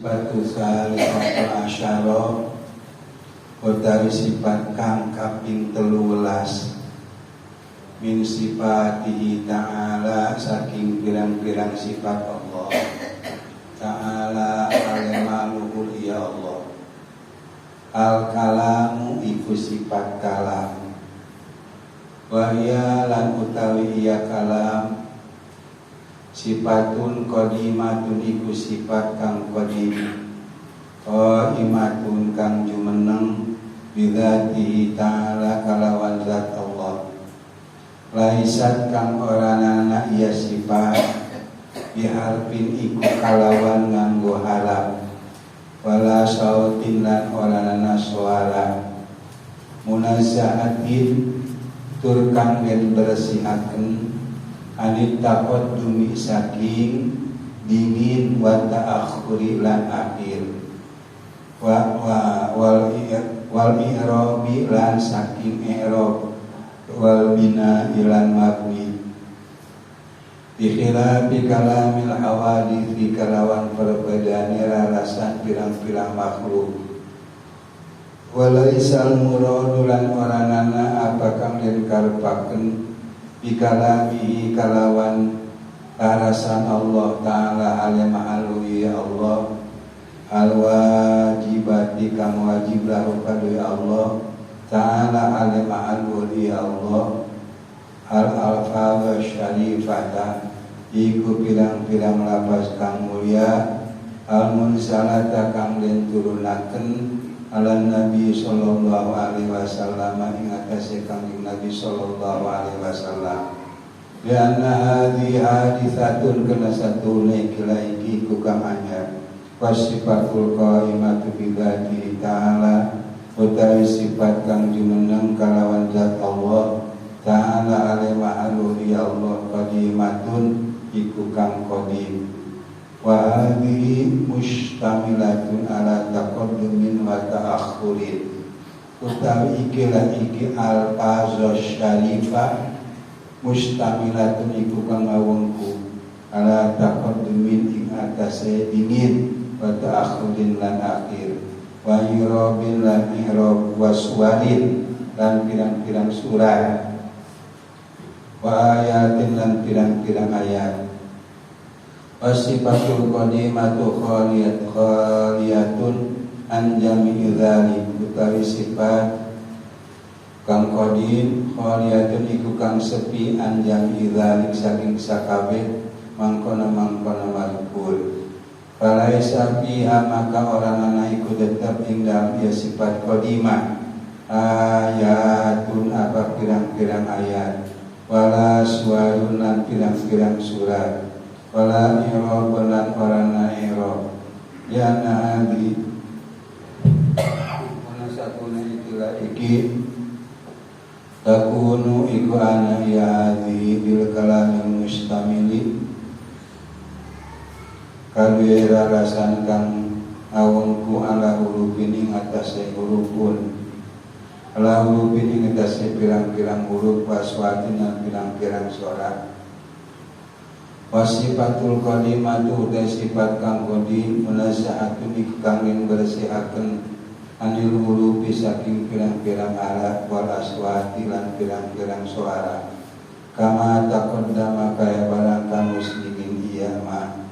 batu salisatul asyara utawi sifat kang kaping 13 min sifatihi ta'ala saking pirang-pirang sifat Allah ta'ala alemaluhul ya Allah. Al-kalamu iku sifat kalam, wahya lan utawi iya kalam sifatun qadimatun iku sifat kang qadim, qaimatun kang jumeneng bidzatihi ta'ala kalawan zat Allah. Laisat kang ora ana iya sifat biharfin iku kalawan nganggo harap, wala sautin lan ora ana suara, munazzahatin tur kang den bersihaken anit taqaddumi saking dingin wa ta'akhuri lan akhir, wal i'rabi lan saking i'rab, wal bina ilan mabni bikhilafi kalamil hawadith kalawan perbedaan rarasan pirang-pirang makhluk. Walaisal muradu lan oranana apa kang den karepaken bikalamihi kalawan arasan Allah ta'ala alemahalu ya Allah al-wajibati kang wajib lahu kadu ya Allah ta'ala alemahalu ya Allah al-alfa syarifata iku pirang-pirang lafaz kang mulia al-munsalata kang den turunaken ala Nabi sallallahu alaihi wasallam ing atase kanjeng Nabi sallallahu alaihi wasallam. Ya anna hadhi haditsatun kana satune kila iki ku kang anyar wasifatul qaimatu bi dzati ta'ala utawi sifat kang jumeneng kalawan zat Allah ta'ala alaihi ma'aluri Allah qadimatun iku kang qadim. Wa hadhihi mustamilatun ala taqaddumin wa ta'akhurin utawi iki lan iki al-fazos syarifah mustamilatun iku kang ngawengku ala taqaddumin ing atase dingin wa ta'akhurin lan akhir wa yurabin lan ihrab waswarin lan pirang-pirang surah wa ayatin lan pirang-pirang ayat. Wasifatul qadimatu khaliyatun an jami'i dzalik utawi sifat kang qadim khaliyatun iku kang sepi an jami'i dzalik saking sakabeh mangkona mazkur. Falaisa fiha maka orang ana iku tetep ing dalem ya sifat qadimah ayatun apa pirang-pirang ayat, wala suwarun lan pirang-pirang surat, wala i'rab lan orana i'rab. Ya nabi ana satuna ikilah iki takunu iku ana ya hadhi bil kalamil mustamili kalwira rasan kang awungku ala hurufin ing atase hurufun, ala hurufin ing atase pirang-pirang huruf waswatin lan pirang-pirang suara. Wasifatul qalimatu utai sifat kang qadim munazahatun iku kang bersihaken anil hurufi saking pirang-pirang alat wal aswati lan pirang-pirang suara kama taqaddama kaya barang kang muslimin iya ma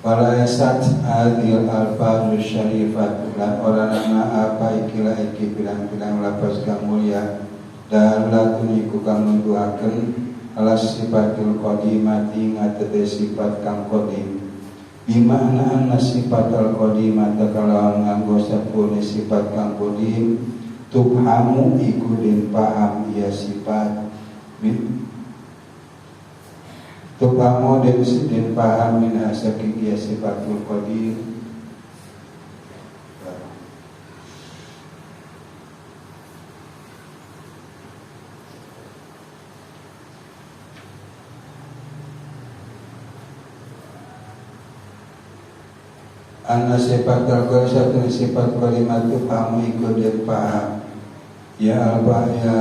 walaisat hadhil alfazul syarifat lan orana apa ikilah iki pirang-pirang lafaz kang mulia dan latun iku kang nuduhaken ala sifatul qadimati ngatete sifat kang qadim bimakna anna sifatul qadimata kalawan nganggo sapune sifat kang qadim tubhamu iku den paham ya sifat tubhamu den paham min asaki ya sifatul qadim. Anna sifat al-qadar satu sifat kalimat itu kamu ikut dan paham ya albah ya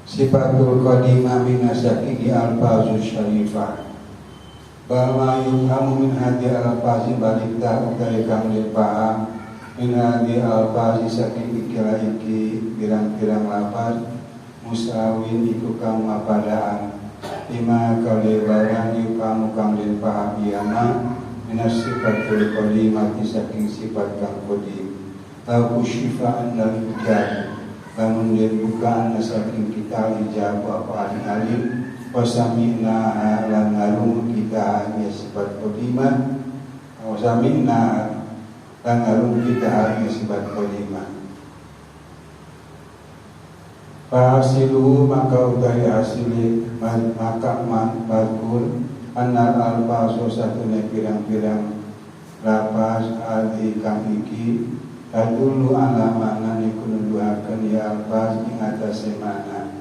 Sifatul qadimah minasyakihi alfazus syarifah Bama yufhamu min hadi alfazi balikta utai kang lipa'am min hadi alfazi saking ikilah iki pirang-pirang lafaz musawin iku kang mapadaan lima kali barang yufhamu kang lipa'am iyama minas sifatul qadimah saking sifat kang qadim lau kusyifa annal hujjah bangun dia bukaan saking kita ijab apa alim wasami'na lan ngalung kita hanya sifat qadimah wasami'na lan ngalung kita hanya sifat qadimah fahasiluhu maka utai hasili maka madkur annal alfasu satune pirang-pirang lafaz alhi kang iki dulu ala makna nikunuduhakan ya alfaz ing atase mana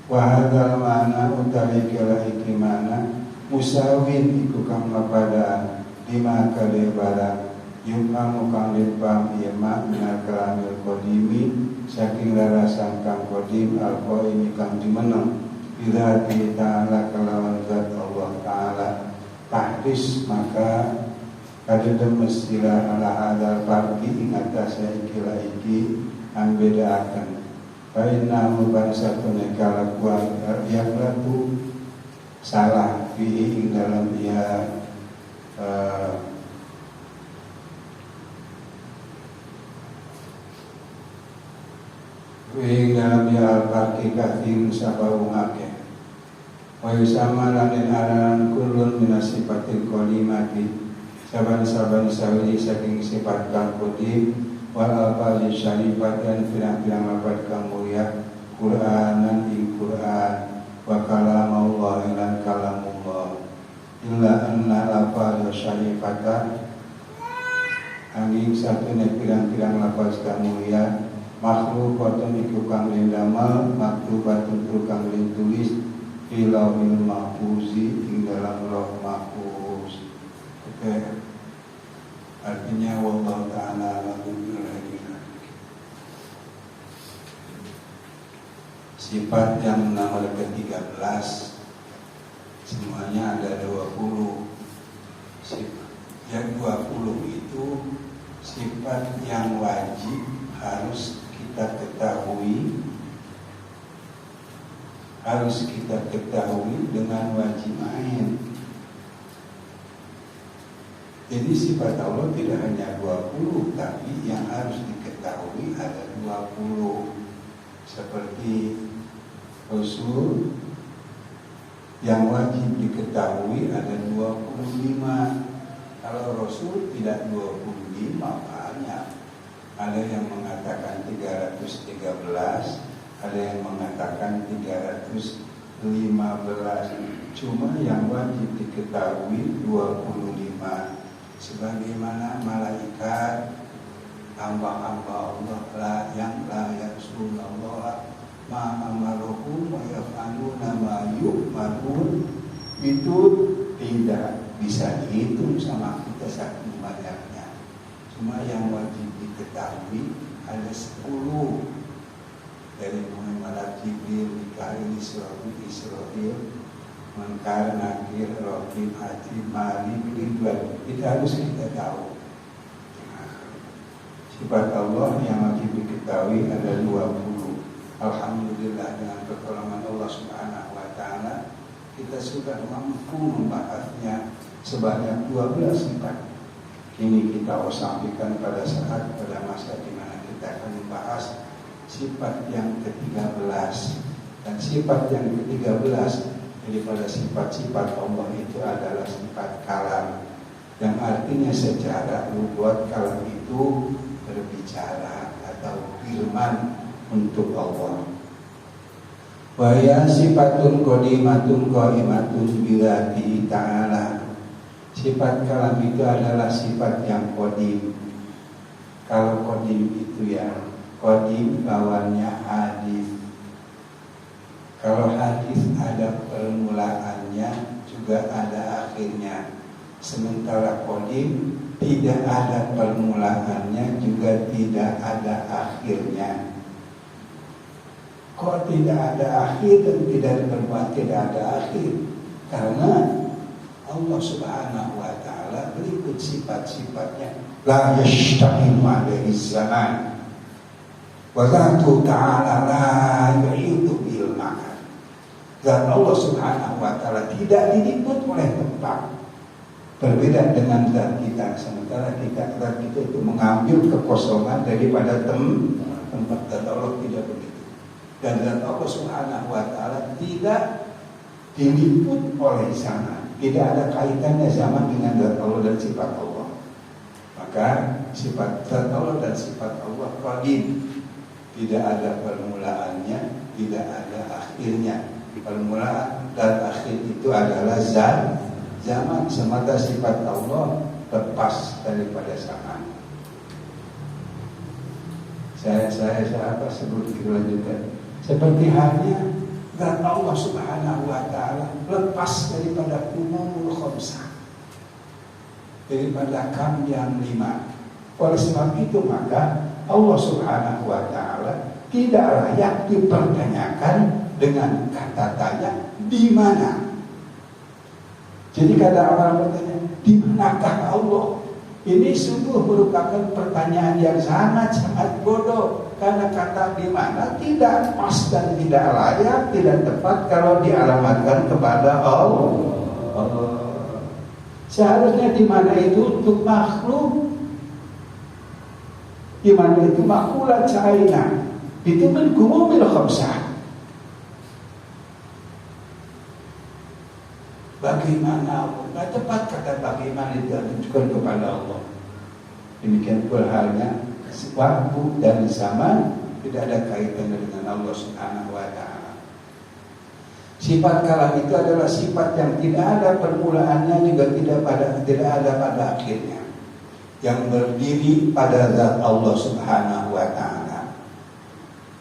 wahadal mana utawi kala iki mana musawin iku kang mapadaan lima kali barang yufhamu kang lipam yema minal kalamil qadimi saking larasan kang qadim al-qaimi kang dimeneng bila ta'ala kalawan zat Allah ta'ala tahdis maka kadang mestilah ala hadal farqi ing atase ikilah iki ang bedaaken fa inna mubansatun kalakuan yang latu salah fi ing dalam dia ing dalam dia al-farqi kathir sabawung akeh wa yusama lanin aranan kullun minasifatil qalimati saban-saban sawili saking sifat kang qadim wal alfazi syarifat dan pirang-pirang lafaz kang mulia Qur'anan ing Qur'an wa kalamullah lan kalamullah illa anna lafaz syarifatan angin satune pirang-pirang lafaz kang mulia makhlukatun iku kang lindamal maklubatun kang tulis fi lauhil mahfuzi ing dalam lauh mahfuz. Oke. Artinya wallahu ta'ala sifat yang nomor ke-13 semuanya ada 20 sifat. Yang 20 itu sifat yang wajib harus kita ketahui dengan wajib ain. Jadi sifat Allah tidak hanya 20, tapi yang harus diketahui ada 20. Seperti Rasul yang wajib diketahui ada 25. Kalau Rasul tidak 25 banyak. Ada yang mengatakan 313, ada yang mengatakan 315. Cuma yang wajib diketahui 25. Sebagaimana malaikat hamba-hamba Allah lah yang la ya'sunallah ma amaruhum wa yaf'aluna ma yu'marun itu tidak bisa dihitung sama kita saking banyaknya. Cuma yang wajib diketahui ada 10 dari mulai malaikat Jibril, Mikail, Israfil, Munkar, Nakir, Raqib, Atid, Malik, Ridwan. Itu harus kita tahu. Sifat Allah yang wajib diketahui ada 20. Alhamdulillah dengan pertolongan Allah Subhanahu wa Ta'ala kita sudah mampu membahasnya sebanyak 12 sifat. Ini kita sampaikan pada masa di mana kita akan membahas sifat yang ke-13. Dan sifat yang ke-13 daripada sifat-sifat Allah itu adalah sifat kalam, yang artinya secara lugat kalam itu berbicara atau firman untuk Allah. Wa ya sifatun qadimatun qaimatun bidzati ta'ala. Sifat kalam itu adalah sifat yang qadim. Kalau qadim itu ya qadim lawannya hadis. Kalau hadis ada permulaannya juga ada akhirnya. Sementara qadim tidak ada permulaannya juga tidak ada akhirnya. Kok tidak ada akhir dan tidak ada akhir? Karena Allah Subhanahu wa taala berikut sifat-sifatnya. La yashtahinu alaihi zaman. Wa zatu ta'ala la yu'idu bil makan. Dan Allah Subhanahu wa taala tidak diliput oleh tempat. Berbeda dengan zat kita, sementara zat kita itu mengambil kekosongan daripada tempat. Dan Allah tidak begitu. Dan zat Allah Subhanahu wa taala tidak diliput oleh zaman. Tidak ada kaitannya zaman dengan zat Allah dan sifat Allah. Maka sifat zat Allah dan sifat Allah qadim. Tidak ada permulaannya, tidak ada akhirnya. Permulaan dan akhir itu adalah zaman. Semata sifat Allah lepas daripada zaman. Saya sebut itu lanjutkan. Seperti halnya zat Allah Subhanahu wa taala lepas daripada umumul khamsah, daripada kam yang 5. Oleh sebab itu maka Allah Subhanahu wa taala tidak layak dipertanyakan dengan kata tanya di mana. Jadi kadang orang bertanya, di manakah Allah? Ini sungguh merupakan pertanyaan yang sangat bodoh. Karena kata di mana tidak pas dan tidak layak, tidak tepat kalau dialamatkan kepada Allah. Seharusnya di mana itu untuk makhluk. Di mana itu makhluk China. Itu min umumil khamsah. Bagaimana Allah? Tidak tepat kata bagaimana itu ditujukan kepada Allah. Demikian pula halnya waktu dan zaman tidak ada kaitannya dengan Allah Subhanahu wa taala. Sifat kalam itu adalah sifat yang tidak ada permulaannya juga tidak ada pada akhirnya. Yang berdiri pada zat Allah Subhanahu wa taala.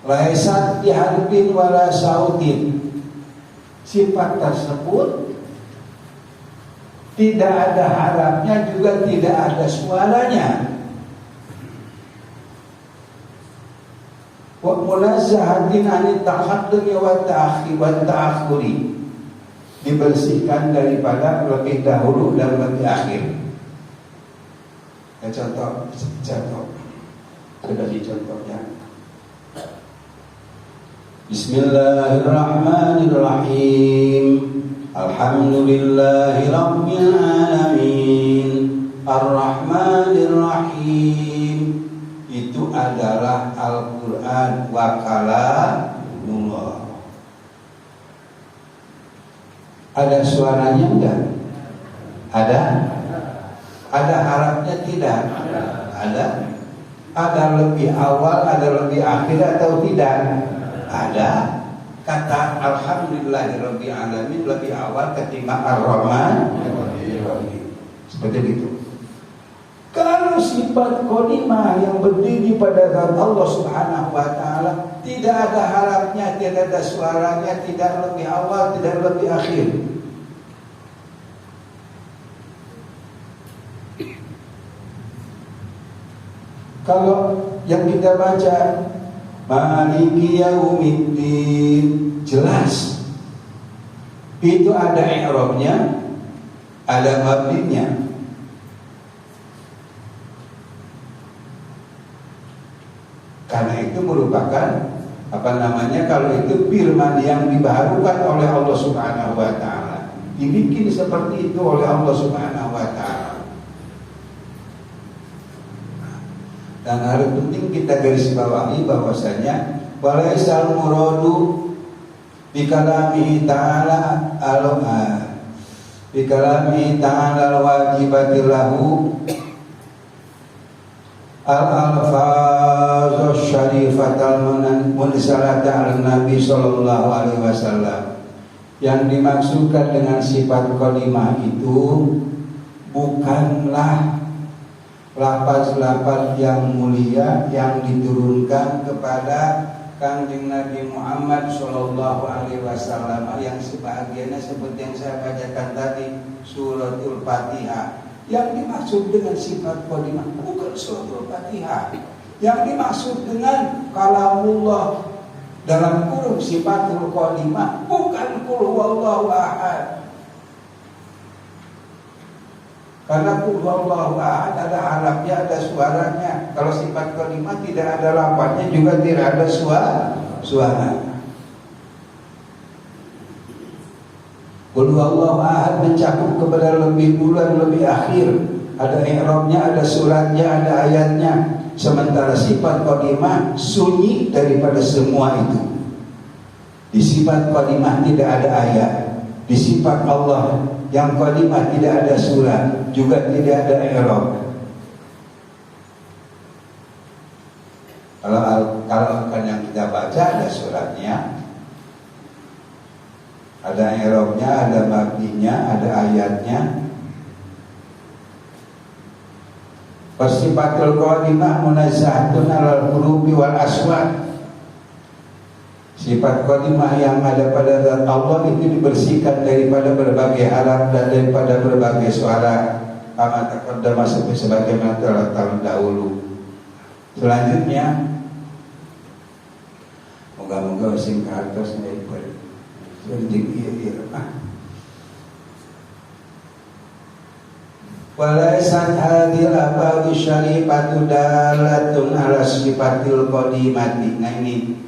Laisat biharfin wala sautin. Sifat tersebut tidak ada harapnya juga tidak ada suaranya. Wa munazzahatin anit taqaddumi wa ta'akhuri. Dibersihkan daripada lebih dahulu dan lebih akhir. Contoh. Sudah dicontohnya. Bismillahirrahmanirrahim. Alhamdulillahi Rabbil Alamin. Ar-Rahmanir Rahim. Itu adalah Al-Quran wa kalamullah. Ada suaranya enggak? Ada? Ada harapnya tidak? Ada? Ada lebih awal, ada lebih akhir atau tidak? Ada. Kata Alhamdulillahirabbil alamin lebih awal ketimbang Ar-Rahman. Seperti itu. Kalau sifat qadimah yang berdiri pada zat Allah Subhanahu wa taala tidak ada harapnya, tidak ada suaranya, tidak lebih awal, tidak lebih akhir. Kalau yang kita baca Maliki Yaumiddin, jelas itu ada i'rabnya, ada mabninya. Karena itu merupakan kalau itu firman yang dibaharukan oleh Allah Subhanahu wa taala, dibikin seperti itu oleh Allah Subhanahu wa taala. Dan harus penting kita garis bawahi bahwasanya walaisal muradu bi kalamihi ta'ala bi kalamihi ta'ala wajibatil lahu al-alfaz syarifatal munsalata al-nabi sallallahu alaihi wasallam. Yang dimaksudkan dengan sifat kalimah itu bukanlah lafaz-lafaz yang mulia yang diturunkan kepada Kanjeng Nabi Muhammad sallallahu alaihi wasallam yang sebagiannya seperti yang saya bacakan tadi, suratul Fatihah. Yang dimaksud dengan sifat kalimah bukan suratul Fatihah. Yang dimaksud dengan kalamullah dalam kurung sifatul qadimah, bukan qul huwallahu ahad. Karena qul huwallahu ahad ada harafnya, ada suaranya. Kalau sifat qadimah tidak ada lafaznya, juga tidak ada suara. Qul huwallahu ahad mencakup kepada lebih bulan, lebih akhir. Ada i'rabnya, ada suratnya, ada ayatnya. Sementara sifat qadimah sunyi daripada semua itu. Di sifat qadimah tidak ada ayat. Di sifat Allah yang qadimah tidak ada surat, juga tidak ada i'rab. Kalau kan yang kita baca ada suratnya, ada i'rabnya, ada mabninya, ada ayatnya. Sifatul qadimah munazzahatun 'alal hurufi wal aswat. Sifat qadimah yang ada pada zat Allah itu dibersihkan daripada berbagai haraf dan daripada berbagai suara. Kama taqaddama sebagaimana telah terdahulu. Selanjutnya, moga-moga sing kartos nek walaisat hadhil abawi syarifatu dalatun ala sifatil qadimati. Nah ini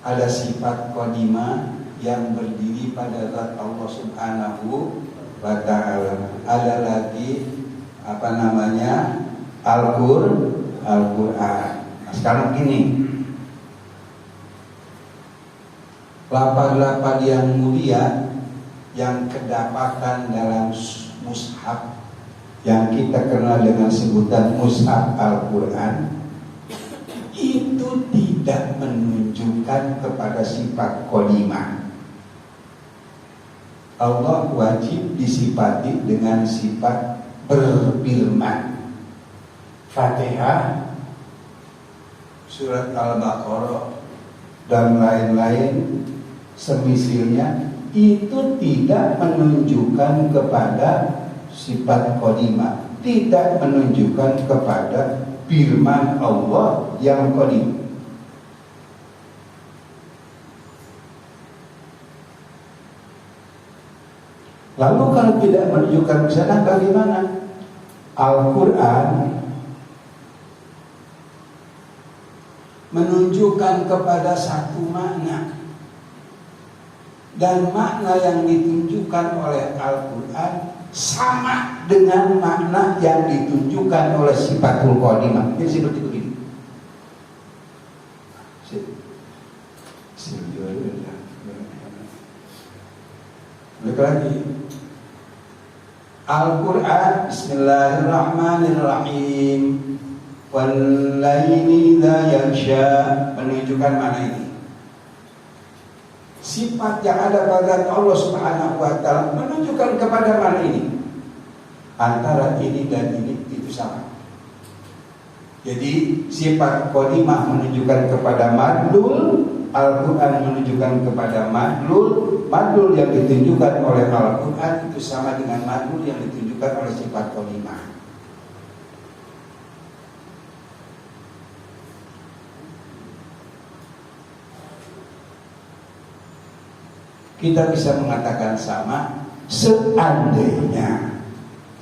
ada sifat qadimah yang berdiri pada zat Allah subhanahu wa ta'ala. Ada lagi Al-Qur'an. Nah, sekarang gini, lafaz-lafaz yang mulia yang kedapatan dalam mushaf yang kita kenal dengan sebutan mushaf Al-Quran itu tidak menunjukkan kepada sifat qadimah. Allah wajib disifati dengan sifat berfirman. Fatihah, surat Al-Baqarah dan lain-lain semisilnya itu tidak menunjukkan kepada sifat qadimah, tidak menunjukkan kepada firman Allah yang qadim. Lalu kalau tidak menunjukkan ke sana bagaimana? Al-Quran menunjukkan kepada satu makna, dan makna yang ditunjukkan oleh Al-Quran sama dengan makna yang ditunjukkan oleh sifatul qadimah. Jadi seperti begini. Lagi Al-Quran, Bismillahirrahmanirrahim, Wal-laili idza yaghsha, menunjukkan mana ini. Sifat yang ada pada Allah Subhanahu wa ta'ala menunjukkan kepada mana ini. Antara ini dan ini itu sama. Jadi sifat qadimah menunjukkan kepada madlul, Al-Quran menunjukkan kepada madlul. Madlul yang ditunjukkan oleh Al-Quran itu sama dengan madlul yang ditunjukkan oleh sifat qadimah. Kita bisa mengatakan sama seandainya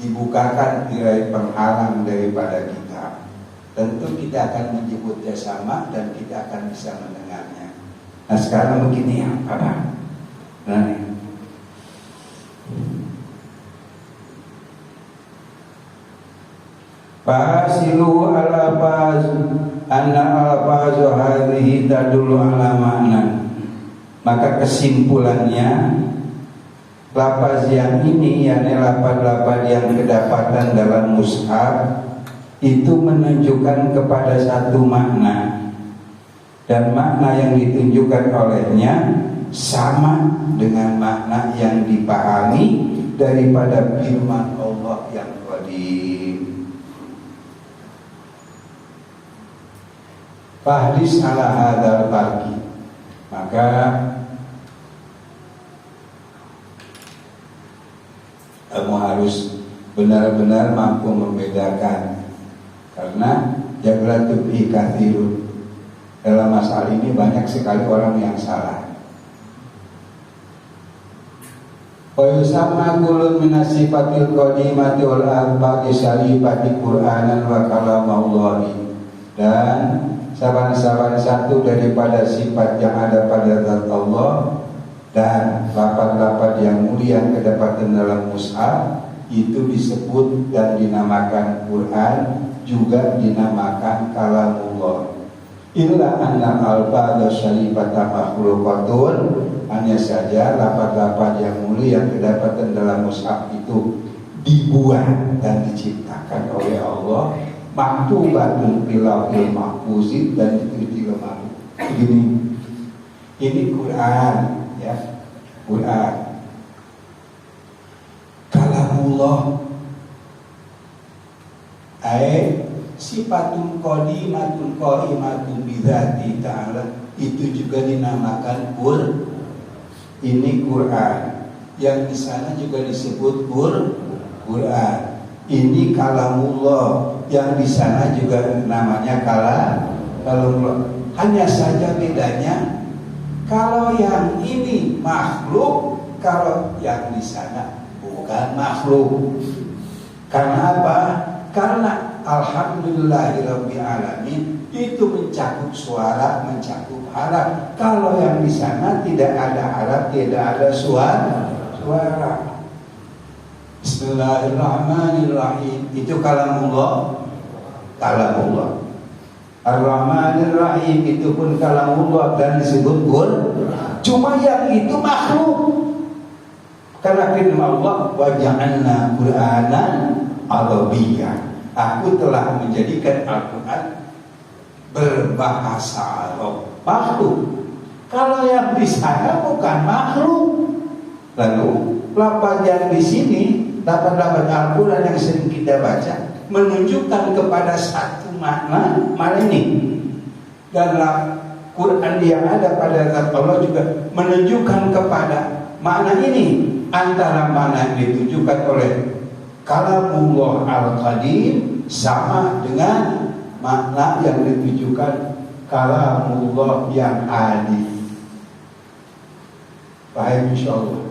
dibukakan tirai penghalang daripada kita. Tentu kita akan menyebutnya sama dan kita akan bisa mendengarnya. Nah sekarang begini ya, apa? Nah, fasilu al-alfaz anna al-alfazu hadhihi tadullu ala ma'nan. Maka kesimpulannya, lafaz yang ini, yakni lafaz-lafaz yang kedapatan dalam mushaf itu menunjukkan kepada satu makna, dan makna yang ditunjukkan olehnya sama dengan makna yang dipahami daripada firman Allah yang qadim. Fahlis ala hadzal farqi, maka kamu harus benar-benar mampu membedakan, karena jaglatun fi kathirun, Dalam masalah ini banyak sekali orang yang salah. Wa yusamma kullun min sifatil qadimati wal arbaqi syarifati Qur'anan wa kalamallahi. Dan saban-saban satu daripada sifat yang ada pada zat Allah dan lafaz-lafaz yang mulia yang kedapatan dalam mushaf itu disebut dan dinamakan Quran, juga dinamakan kalamullah. Illa anna al-alfadz syarifata makhluqatun, hanya saja lafaz-lafaz yang mulia yang kedapatan dalam mushaf itu dibuat dan diciptakan oleh Allah, maktubatun fil lauhil mahfuz, dan itu di lemah. Ini Quran, ya, Quran kalamullah sifatun qadimatun qaimatun bidzati ta'ala, itu juga dinamakan Quran. Ini Quran yang di sana juga disebut Quran. Ini kalamullah yang di sana juga namanya kalamullah. Hanya saja bedanya, kalau yang ini makhluk, kalau yang di sana bukan makhluk. Karena apa? Karena alhamdulillahirabbil alamin itu mencakup suara, mencakup harap. Kalau yang di sana tidak ada harap, tidak ada suara. Bismillahirrahmanirrahim, itu kalamullah. Kalamullah. Ar-Rahmanir-Rahim, itu pun kalamullah dan disebut Quran. Cuma yang itu makhluk. Karena firman Allah, wa ja'alna Qur'anan Arabiyyah, aku telah menjadikan Al-Quran berbahasa Arab, makhluk. Kalau yang di sana bukan makhluk. Lalu lafaz yang di sini, lafaz-lafaz Al-Quran yang sering kita baca menunjukkan kepada satu makna ini. Dan Quran yang ada pada zat Allah juga menunjukkan kepada makna ini. Antara makna yang ditunjukkan oleh kalamullah al-qadim sama dengan makna yang ditujukan kalamullah yang hadis. Paham insyaallah.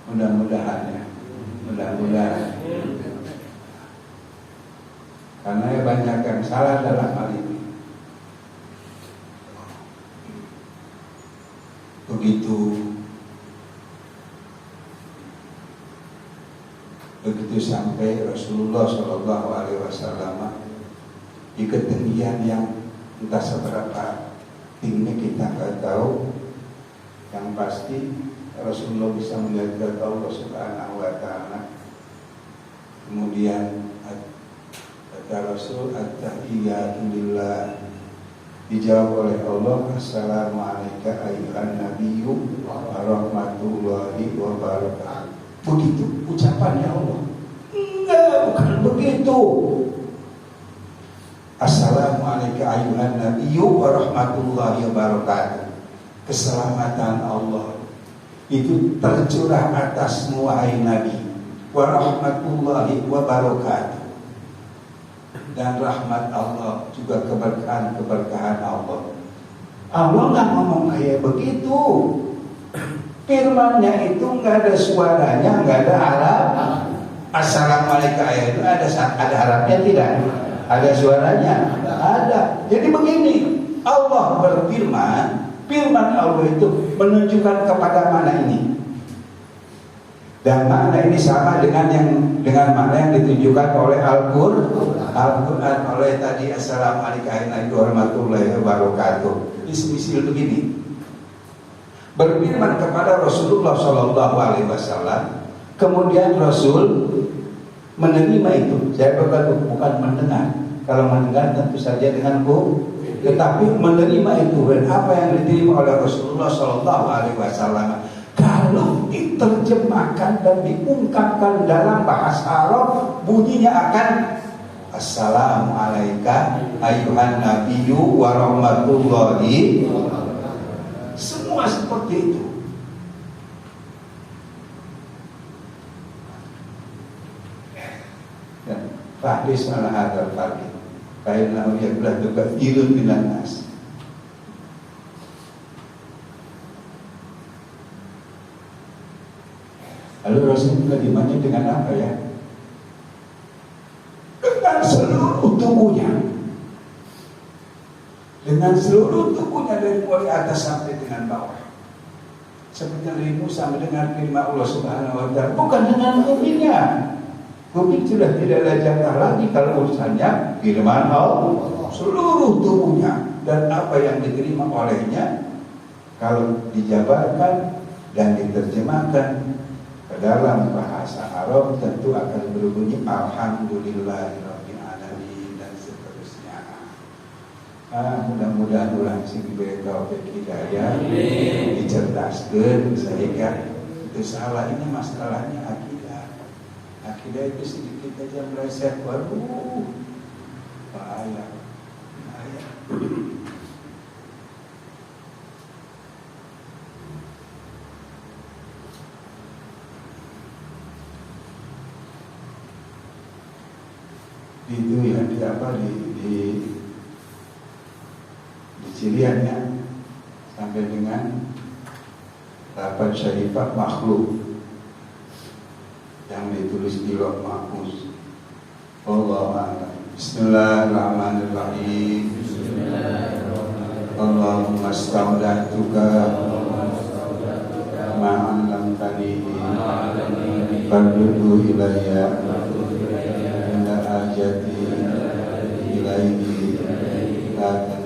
Mudah-mudahan ya. Mudah-mudahan. Karena banyak yang salah dalam hal ini. Begitu sampai Rasulullah Shallallahu Alaihi Wasallam di ketinggian yang entah seberapa tinggi kita nggak tahu. Yang pasti Rasulullah bisa melihat Allah Subhanahu Wa Taala. Kemudian kata Rasul, at-tahiyyatu lillah, dijawab oleh Allah, assalamualaikum ayyuhan nabiyyu wa rahmatullahi wa barakatuh. Begitu ucapannya Allah. Enggak, bukan begitu. Assalamualaikum ayyuhan nabiyyu wa rahmatullahi wa barakatuh. Keselamatan Allah itu tercurah atasmu wahai Nabi, wa rahmatullahi wa barakatuh. Dan rahmat Allah juga keberkahan Allah. Allah nggak ngomong kayak begitu. Firman-Nya itu nggak ada suaranya, nggak ada harap. Assalamualaikum itu ada harapnya tidak? Ada suaranya? Ada. Jadi begini, Allah berfirman, firman Allah itu menunjukkan kepada mana ini. Dan makna ini sama dengan makna yang ditunjukkan oleh Al-Quran oleh tadi assalamualaikum warahmatullahi wabarakatuh. Misil begini. Berfirman kepada Rasulullah Shallallahu Alaihi Wasallam, kemudian Rasul menerima itu. Saya bukan mendengar. Kalau mendengar tentu saja dengan tetapi menerima itu. Dan apa yang diterima oleh Rasulullah Shallallahu Alaihi Wasallam, kalau diterjemahkan dan diungkapkan dalam bahasa Arab, bunyinya akan assalamualaikum ayyuhan nabiyyu wa rahmatullahi. Semua seperti itu. Fahdis ala hadzal fardhi. Kainnahu yaqulu tuqatilun minan nas. Lalu Rasul menerimanya dengan apa ya? Dengan seluruh tubuhnya. Dengan seluruh tubuhnya dari mulai atas sampai dengan bawah. Seperti Nabi Musa mendengar firman Allah Subhanahu wa taala, bukan dengan kupingnya. Kuping sudah tidak ada jatah lagi kalau urusannya firman Allah. Seluruh tubuhnya dan apa yang diterima olehnya kalau dijabarkan dan diterjemahkan ke dalam bahasa Arab tentu akan berbunyi Alhamdulillahirabbil alamin dan seterusnya. Mudah-mudahan ulang sing diberi taufik hidayah, dicerdaskan sehingga itu salah. Ini masalahnya akidah. Akidah itu sedikit aja meleset, waduh, bahaya. Itu ya di ciriannya sampai dengan rapat syarifah makhluk yang ditulis di Lauh Mahfuz. Wallahu a'lam. Bismillahirrahmanirrahim. Allahumma asta'udatuka ma'allamtani fardudu ilayya inda ajati ilaihi la